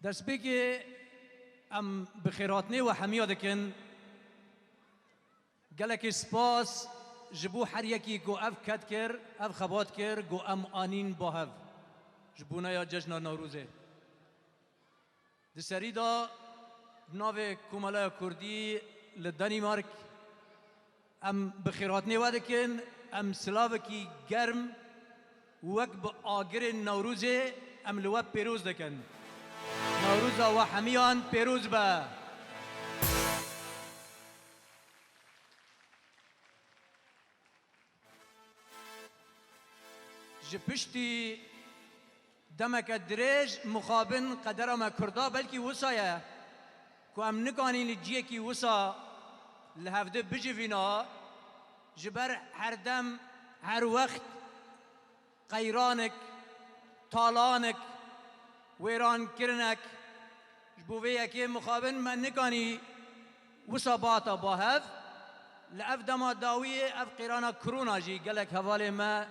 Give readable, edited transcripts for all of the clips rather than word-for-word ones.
دست که ام بخیراتنی و حمیا دکن گلک سپاس جبو هر یکی گو اف کد کر اف خبات کر گو ام آنین با هف جبونا یا جشن نوروزه دسری دا ناو کومالا کردی لدانمارک ام بخیراتنی و دکن ام سلاوکی گرم وک با آگر نوروزه ام لواب پیروز دکن نوروزا و حمیان پیروز با جپشتی دمک دریج مخابن قدر ما کردا بلکی وسایه که ام نکانی لجیه کی وسا لحفده بجوینا جبر هر دم هر وقت قیرانک طالانک ویران کرنک جبوه که مخابن من نکانی وسا باتا با هف لعف دما داویه اف قیرانا کرونا جی گلک حواله ما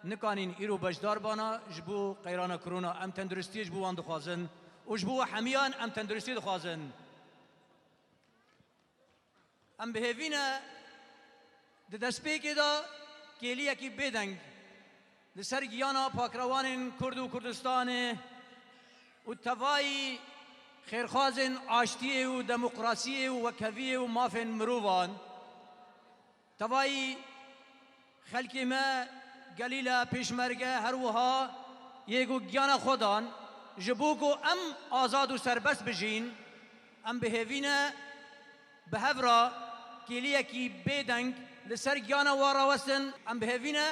نکانین ایرو بجدار بانا جبو قیرانا کرونا ام تندرستی جبو وان دخوازن و جبو حمیان ام تندرستی دخوازن ام بهوینا دست پیکی دا کلیه کی بدنگ لسر گیانا پاکروان کرد و کردستان و توایی خیرخوازن آشتی و دموکراسی و کوی و مافن مروان توایی خلکی ما گلیلا پیشمرگه هر وها یکو گیانا خودان جبوکو ام آزاد و سربست بجین ام بهوینا بهورا کلیه کی بدنگ لسر گیانا واراوستن ام بهوینا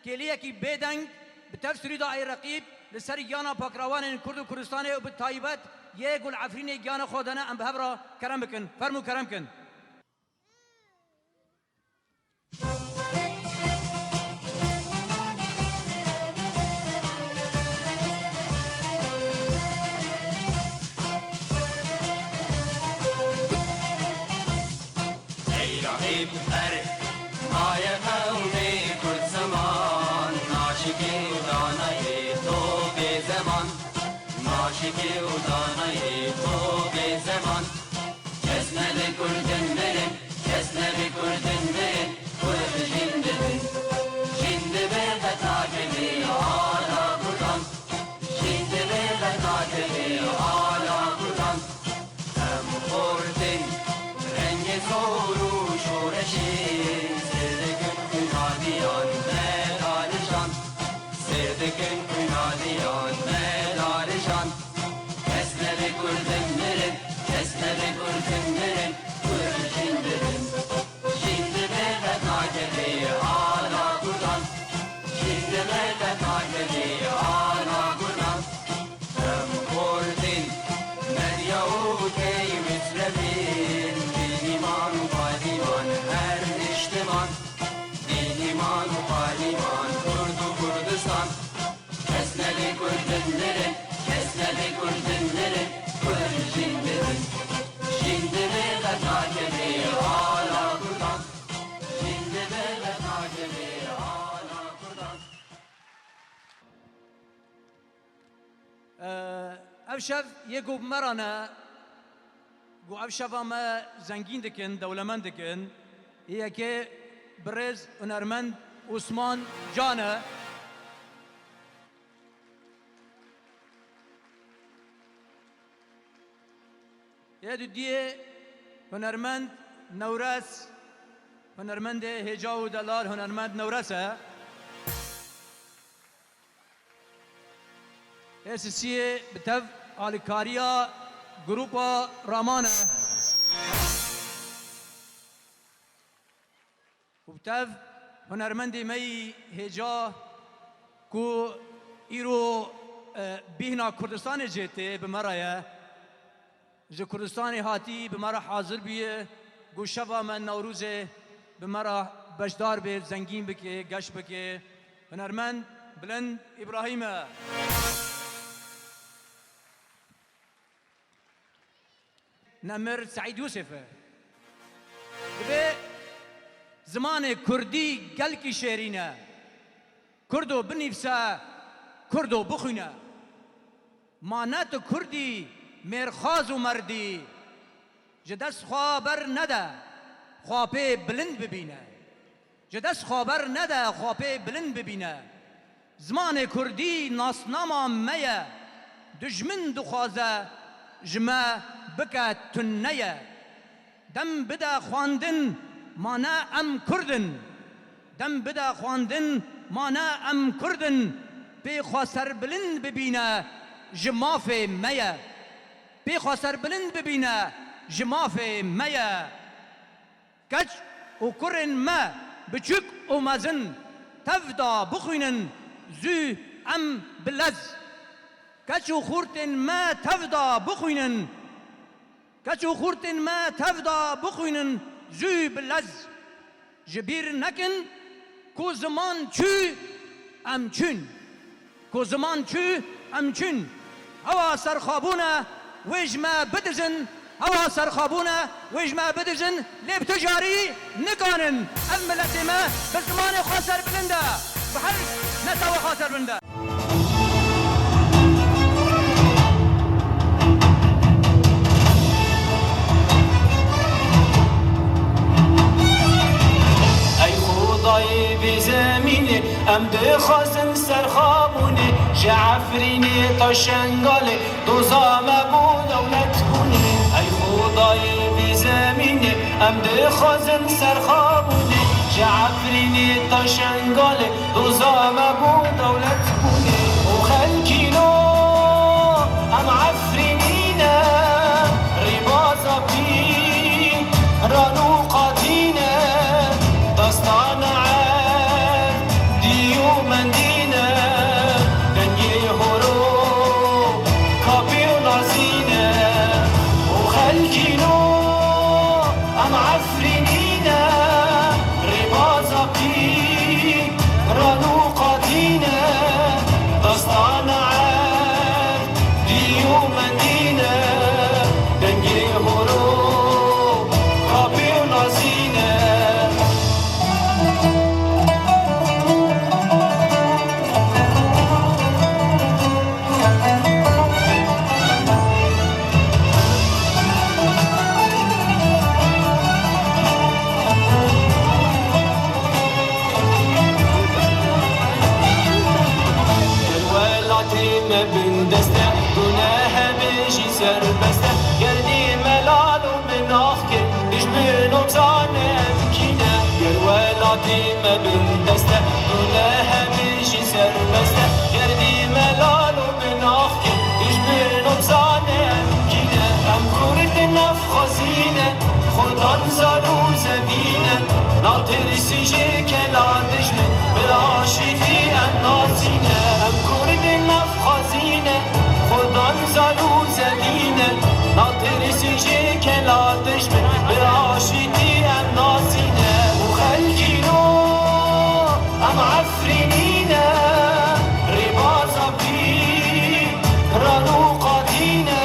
کلیه کی بدنگ بتفسیری داعی رقیب لسر گیانا پاکروان کرد و کردستان و بتایبت یک العفرین گیانا خودانا ام بهورا کرم بکن فرمو کرم کن مای قومی کرد زمان ناشکی و دانای تو به زمان ناشکی و دانای تو به زمان کس نده کردن بره کس نده کردن بره کرد جنده جنده به بتاکلی آلا کردن جنده به بتاکلی آلا کردن هم خوردن رنگ زور و شورشی کنادیان مدارشان سردکن کنادیان مدارشان کس نبی کردن برن کس نبی کردن برن کرد جندرن جنده به بتاکلی آلا کردن جنده به بتاکلی آلا کردن هم خوردین مدیا و کی مصرفین دیمان و قادیمان هر اشتمان ایمان و پالیمان کرد و کردستان کس نبی کردن نره کس نبی کردن نره کرد جنده جنده به غطاکلی آلا کردان جنده به غطاکلی آلا کردان افشف یکو مرانا گو افشف اما زنگین دکن دولمن دکن یه که برز هنرمند عثمان جانه یه دیگه هنرمند نورس هنرمند هجا و دلال هنرمند نورسه یه سیسیه بتف آلیکاریا گروپا رامانه وبتاف هنرمندی می هجا کو ایرو بهنا کردستان جیته بمرایا جو کردستان هاتی بمرا حاضر بیه گو شوا من نوروز بمرا بشدار به زنگین بکه گشت بکه هنرمند بلند ابراهیم نمر سعید یوسف زمان کردی گلکی شیرینه کردو بنیفسه کردو بخونه مانات کردی مرخاز و مردی جدست خوابر نده خوابه بلند ببینه جدست خبر نده خوابه بلند ببینه زمان کردی ناسناما میه دجمن دخوازه جمع بکه تنیه دم بده خواندن مانه ام کردن دم بده خواندن مانه ام کردن پی خواستر بلند ببینه جماف میه پی خواستر بلند ببینه جماف میه کچ و کرن ما بچک و مزن تفدا بخوینن زو ام بلز کچ و خورتن ما تفدا بخوینن کچ و خورتن ما تفدا بخوینن زو بلز جبیر نکن کو زمان چو ام چون کو زمان چو ام چون هوا سرخابونه وجما بدزن هوا سرخابونه وجما بدزن لب تجاری نکانن ام ملت ما بزمان خاسر بلنده بحر نتوى خاسر بلنده ضايب زميني ام دخازن سرخابوني جعفريني طشنقالي دوزام ابو دولتكوني اي خداي زميني ام دخازن سرخابوني جعفريني طشنقالي دوزام ابو دولتكوني وخلكينو ام عفرينينا رباطا بي رانو قاتينا داستان عاد ديو مندينة دنيا هورو كابي ونازينة وخلكينو ام عفرينينا رباطا بي رانو قاتينا داستان عاد ديو مندينة دنيا هورو كابي ونازينة من دسته گناه بشی سر بسته گردی ملال و من آخکه ایش بینم زانم کینه گر ولاتی من دسته گناه بشی سر بسته گردی ملال و من آخکه ایش بینم زانم کینه ام کرد نفخازینه خودان زارو زمینه ناترسی کلادش من براشیدی النازینه ام کرد نفخازینه خودان زارو زمینه ناترسی کلادش من براشیدی النازینه وخلکینو ام عفرینینه رباطا بی رانو قاتینه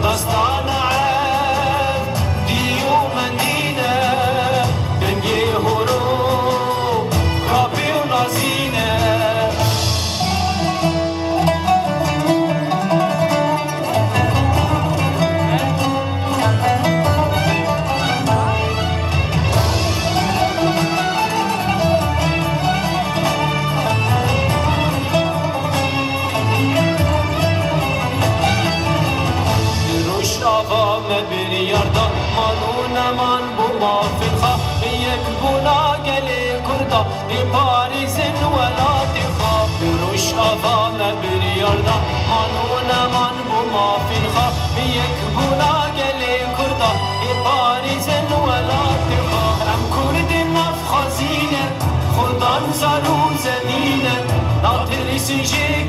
داستان عاد دیو مندینه دنگی هورو کابی و نازینه بریاردا مانون من بو مافی خواه یک بونا گلی کردا ای پاریزن ولاتی خواه بروش آفا بریاردا مانون من بو مافی خواه یک بونا گلی کردا ای پاریزن ولاتی خواه ام کرد نفخازینه خودان زارو زمینه ناترسی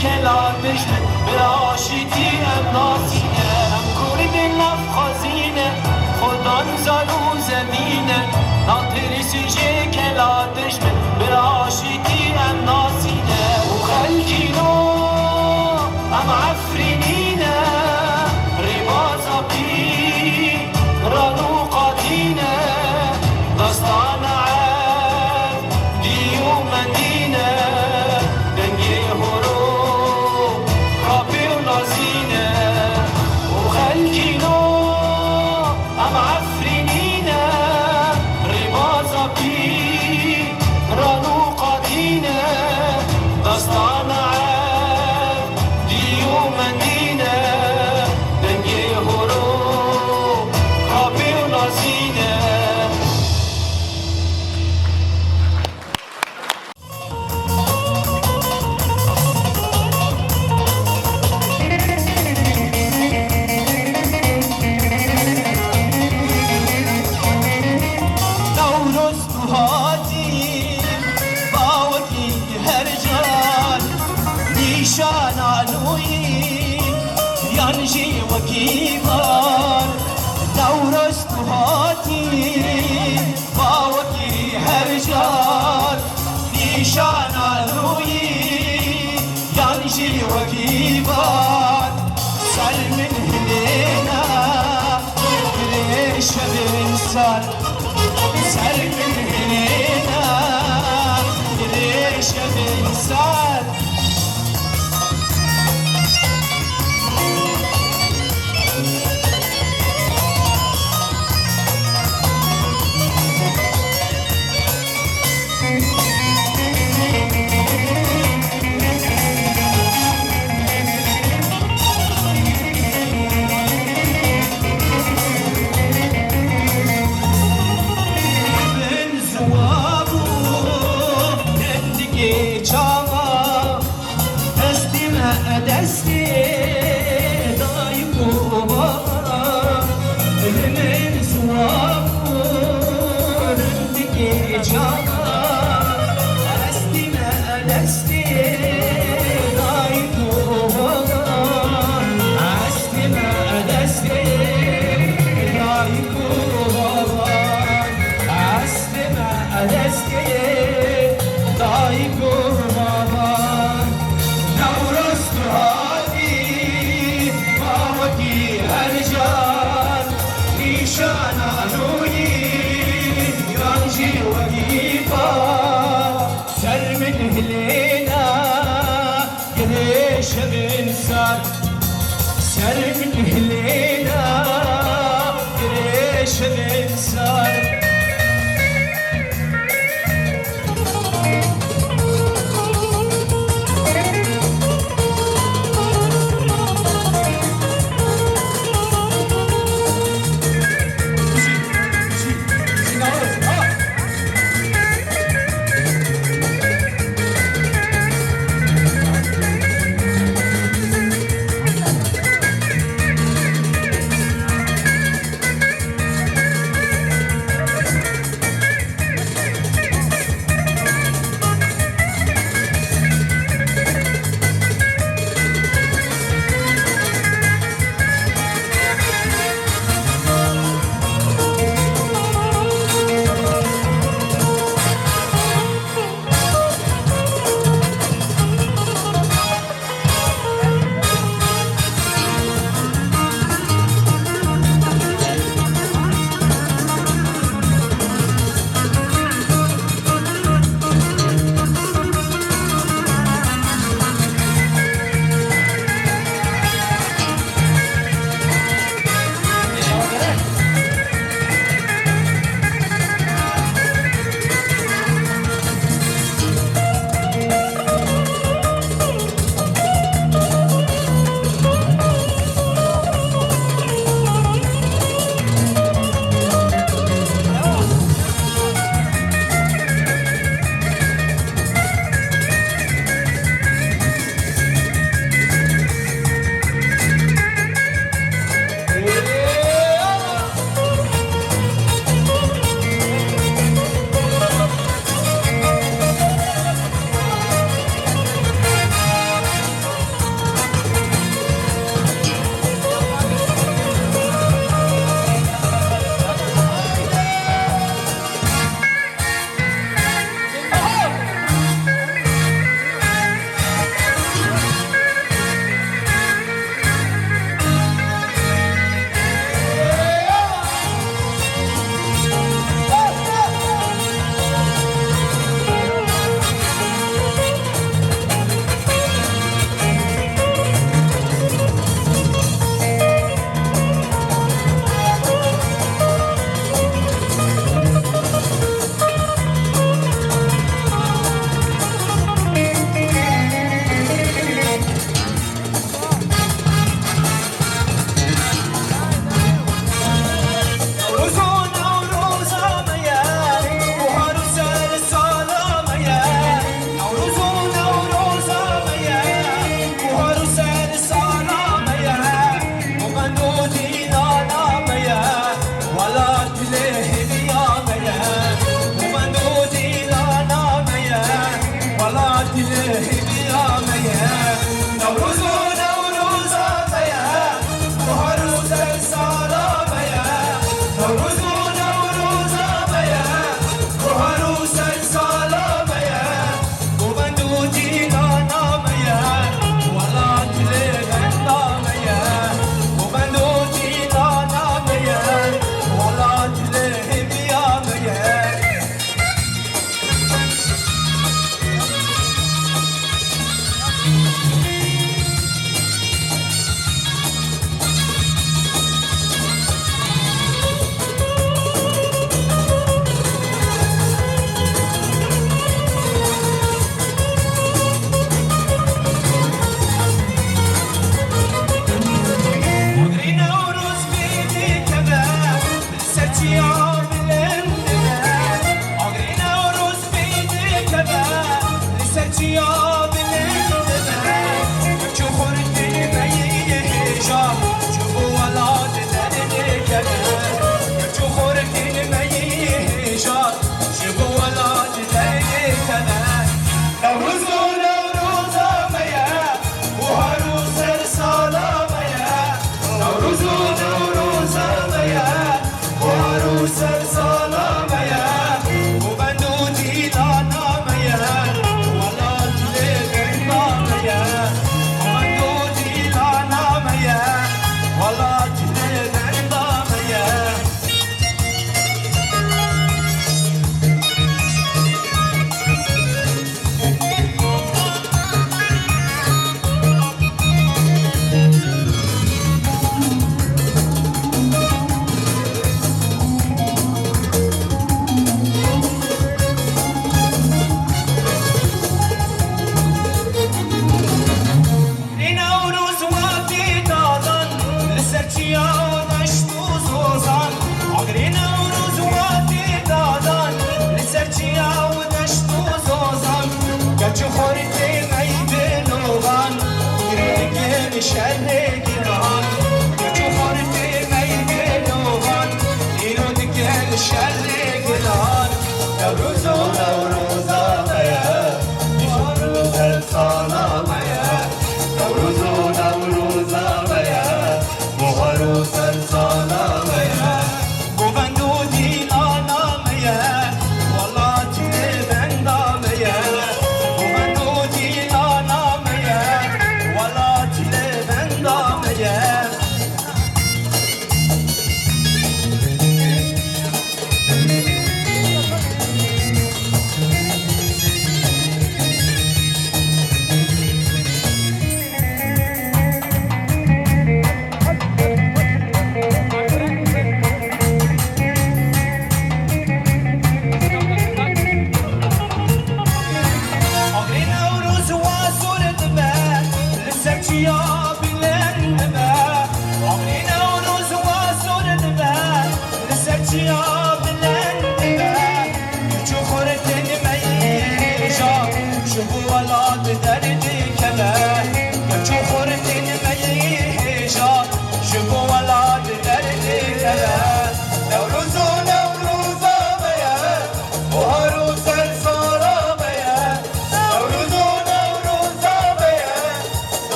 کلادش من براشیدی ام نازینه ام کرد نفخازینه خودان زارو زمینه ناترسی کلادش من براشیدی ام نازینه وخلکینو ام عفرینینه رباطا بی يانجي وكيفان نورست هاتي باوكي هرجان نيشان روي يانجي وكيفان سلم هلينا ليش بنسان سلم هلينا ليش بنسان دستي ضايق وبابا من سوابور دقي جابا دستي ما دستي ضايق وبابا دستي ما دستي ضايق وبابا دستي ما دستي ضايق وبابا سر من هلينا قريش الإنسان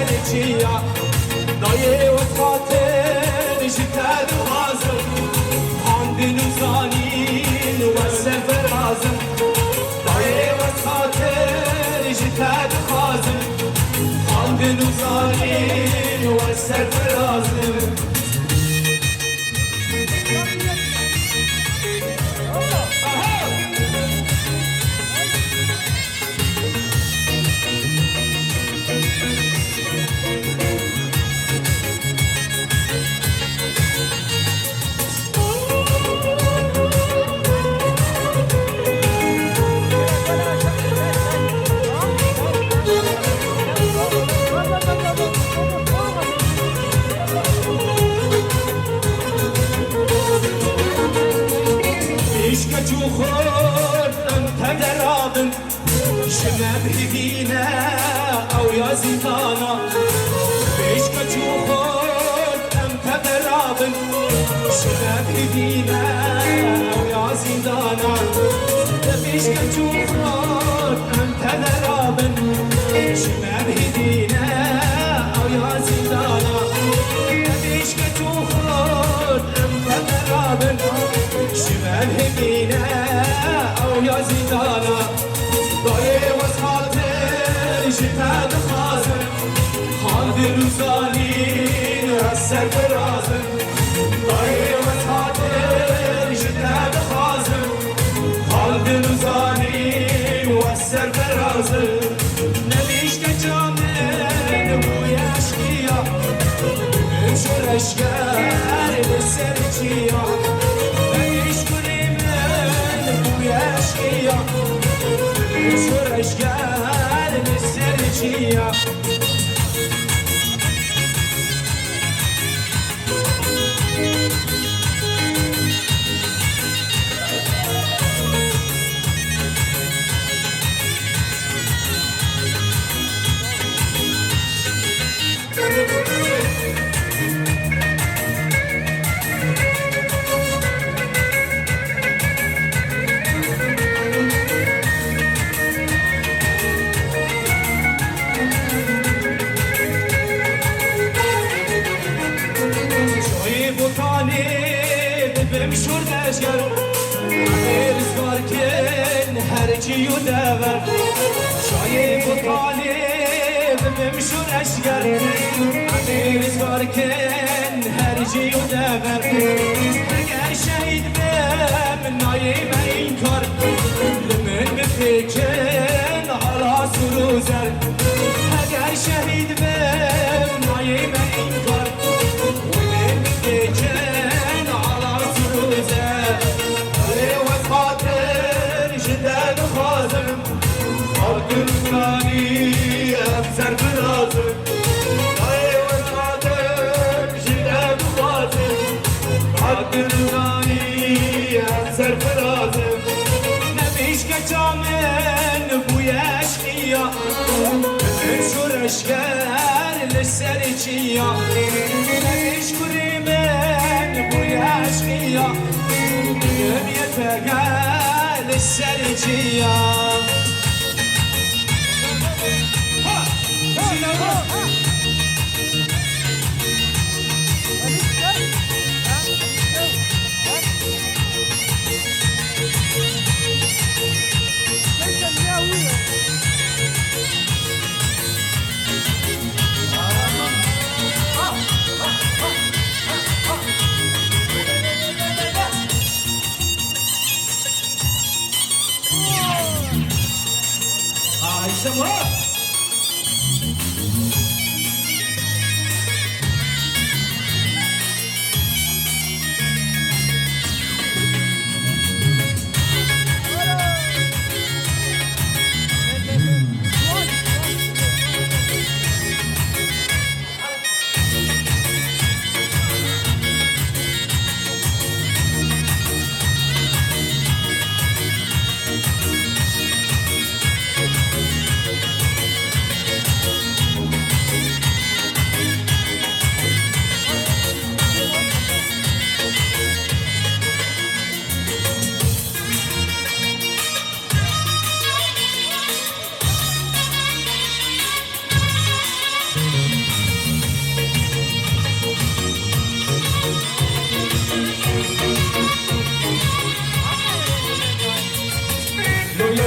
للسرجية ضايع وخاطر جتاد غازم عند نوزانين والسفر عازم ضايع وخاطر جتاد غازم عند نوزانين والسفر عازم خود انت درابن شمم هدينا او يا زيدانا بيش كتو خود انت درابن شمم هدينا او يا زيدانا بيش كتو خود انت درابن شمم هدينا او يا زيدانا بيش كتو خود انت درابن شمال هدينا او يا زيدانا ضايع وصحاتي جتاد خازن خالد الوزانين هسر برازن ضايع وصحاتي جتاد خازن خالد الوزانين وهسر برازن نبيش كجامل بويا اشقيا بمشور اشقار للسرجية شو اشكال السرجية بمشور نشگر رزگار کن هرچی و دور شایب و طالب بمشور نشگر رزگار کن هرچی و دور اگر شهید بم نایم این کار لمن بفکن حالا سروزر اگر شهید بم نایم این کار لمن بفکن قلبي أبصر براسك أيوة القادر جداد وخاسر قلبي أبصر براسك نبيش كجامل بويا أشقيا بنشر أشكال للسرجية نبيش كريمين بويا أشقيا يم يتقال السرجية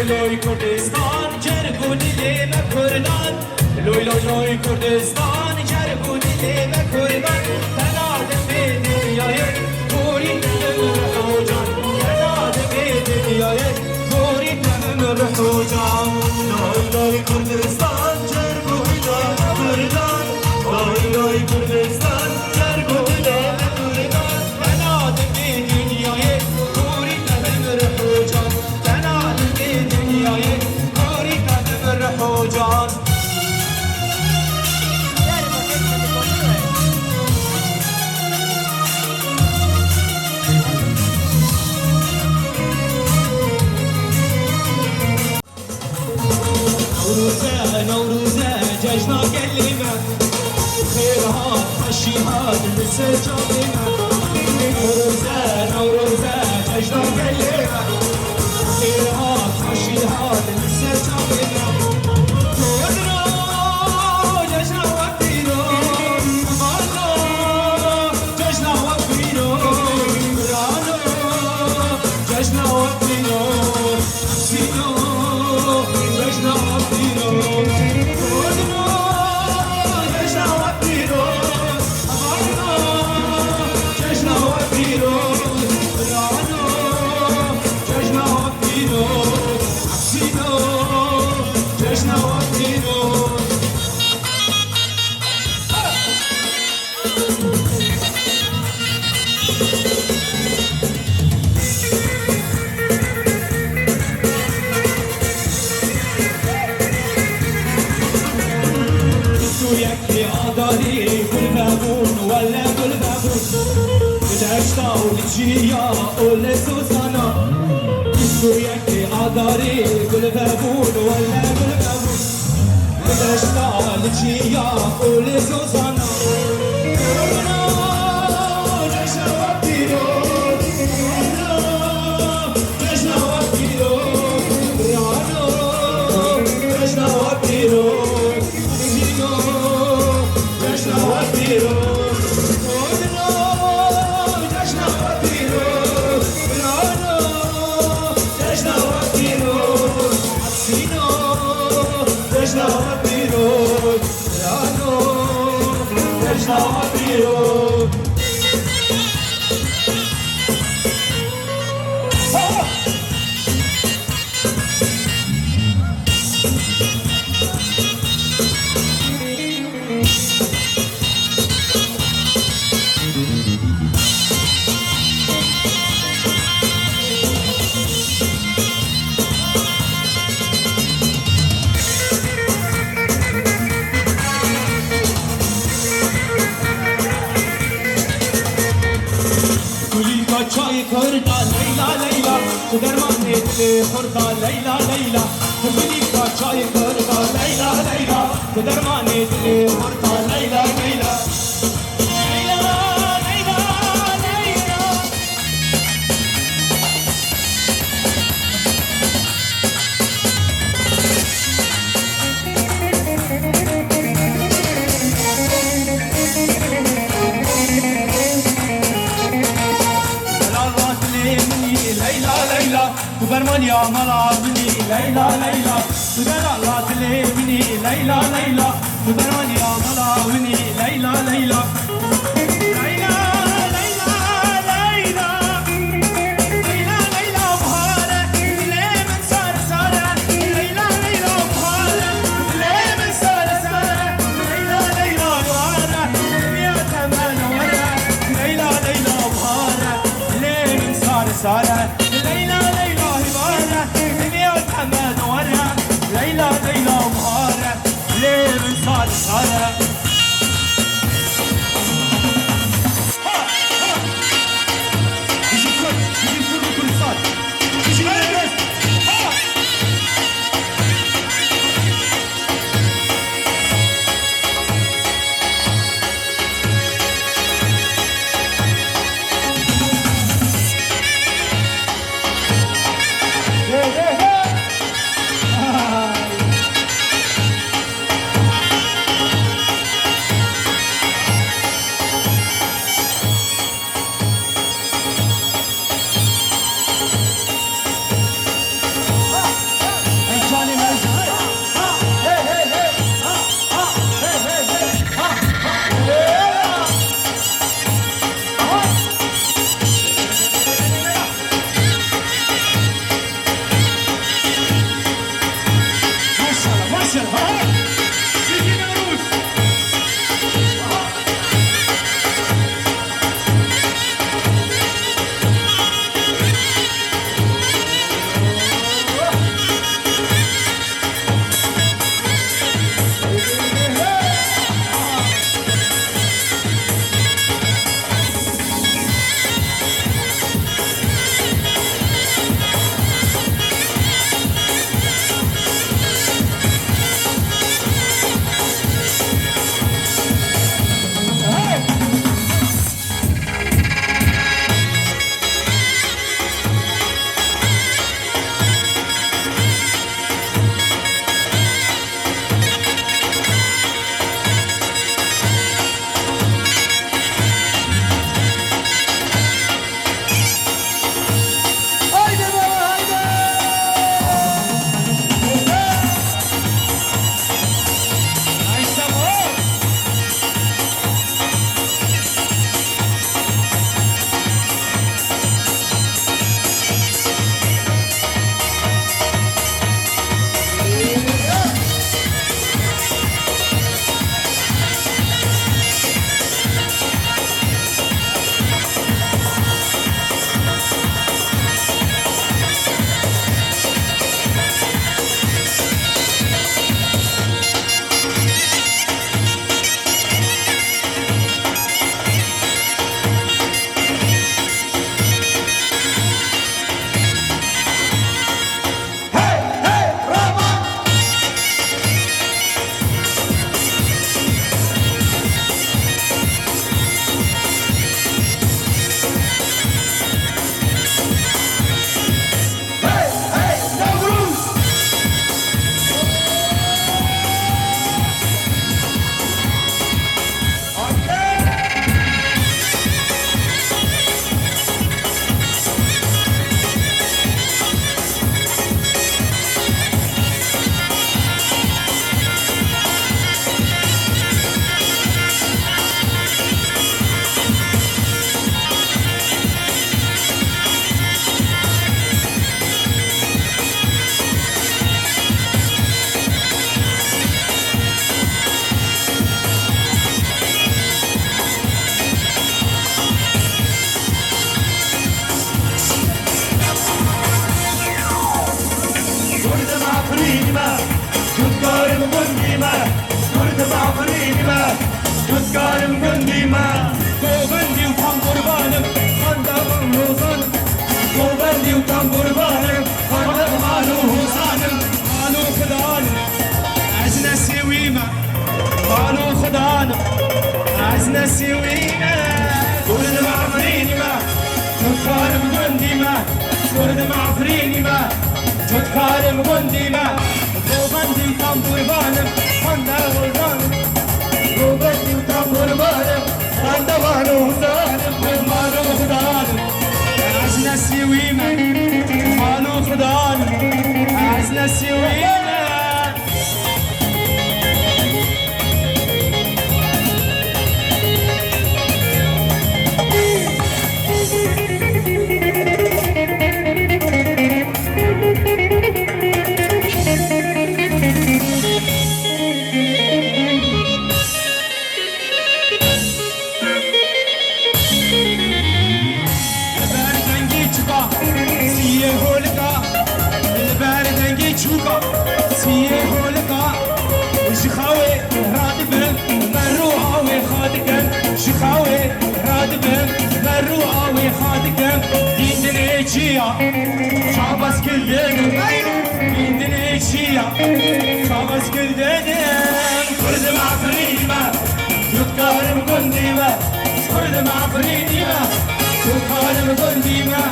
لوی لوی کردستان جرگونی لیمه کردان لوی لوی لوی کردستان جرگونی لیمه کردان تنادم به دنیای گوری تنم رحوجان تنادم به دنیای گوری تنم رحوجان لوی لوی کردستان جرگونی لیمه کردان لوی لوی کردستان جرگونی لیمه کردان تنادم به دنیای گوری تنم رحوجان تنادم به دنیای گوری تنم رحوجان نوروزه جشنا كلمة خيرها مشيها للسجابنا نوروزه جشنا كلمة خيرها مشيها للسجابنا كودرو جشنا وقتيرو مالو جشنا وقتيرو رانو جشنا وقتيرو سينو جشنا وقتيرو كودرو جشنا وقتيرو مالو جشنا وقتيرو رانو جشنا وقتيرو سينو جشنا وقتيرو يكفي عضلي كل بابون ولا كل بابون بدأشتا ولجيا ولا سوسانا يكفي عضلي كل بابون ولا كل بابون بدأشتا ولجيا ولا سوسانا چای کردا لیلا لیلا تو درمان دل خوردا لیلا لیلا تو بلی کا چای کردا لیلا لیلا تو درمان دل خوردا لیلا لیلا برمان يا ملابني ليلى ليلى بدر الله تليبني ليلى ليلى برمان يا ملابني ليلى ليلى سارة ليلى ليلى هبارة دنيا محمد ورا ليلى ليلى مهارة ليه من صار سارة قنديمة كرد بعفرينيمة تذكارم قنديمة قوبندي وطنبور بانم خندق روزانم قوبندي وطنبور بانم خندق مالو هوزانم مالو خدانم عزنا سويمة مالو خدانم عزنا سويمة كرد بعفرينيمة تذكارم قنديمة كرد بعفرينيمة تذكارم قنديمة قوبندي وطنبور بانم خندق روزانم قوبندي وطنبور بانم خندق مالو هوزانم مالو خدانم عزنا سويمة مالو خدانم عزنا سويمة Şabas güldenim Bindin içiya Şabas güldenim Kurdum afrima Tutkarım gundime Kurdum afrima Tutkarım gundime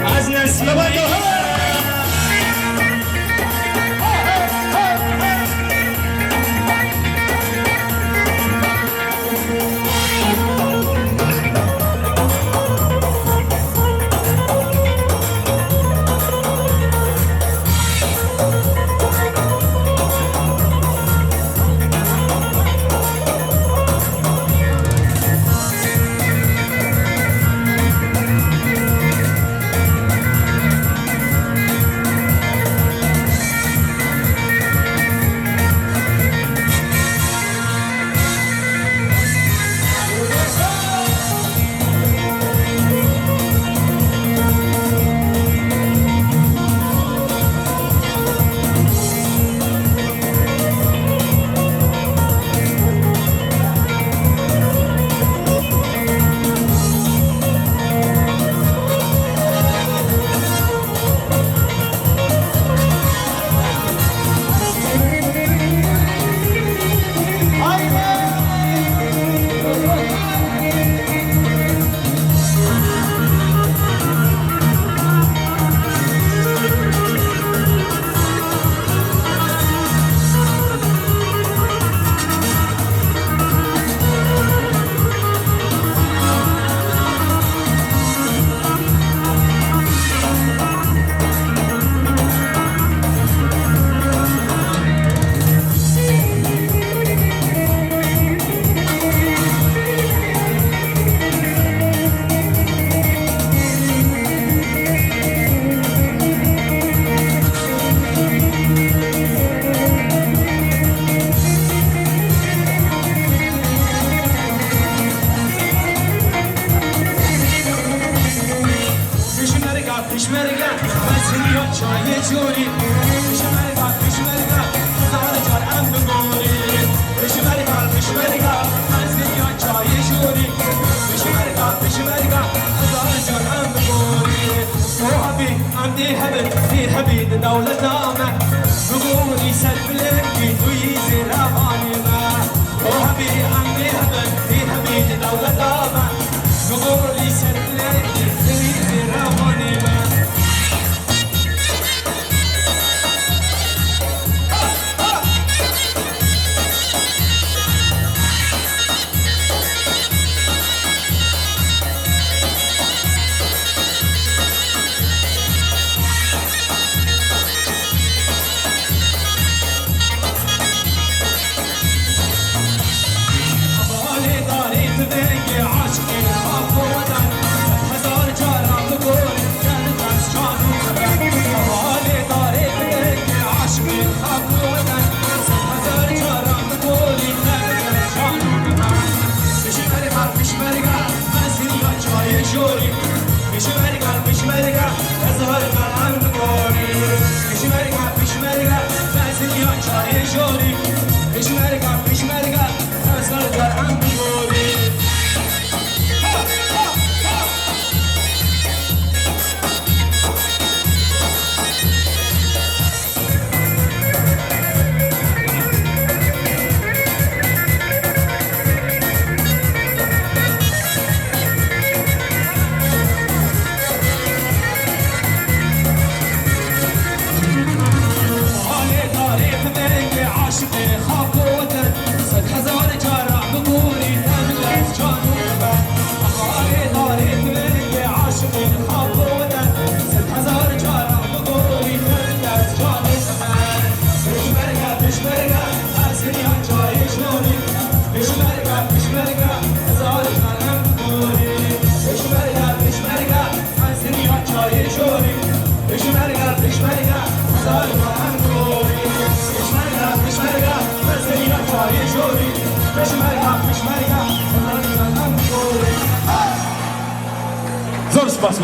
عزنا سويمة دولت آمد بگوری سر بلنگی توی زیر آبانی من او همی امی همین دولت آمد بگوری سر بلنگی توی زیر آبانی من زور سپاس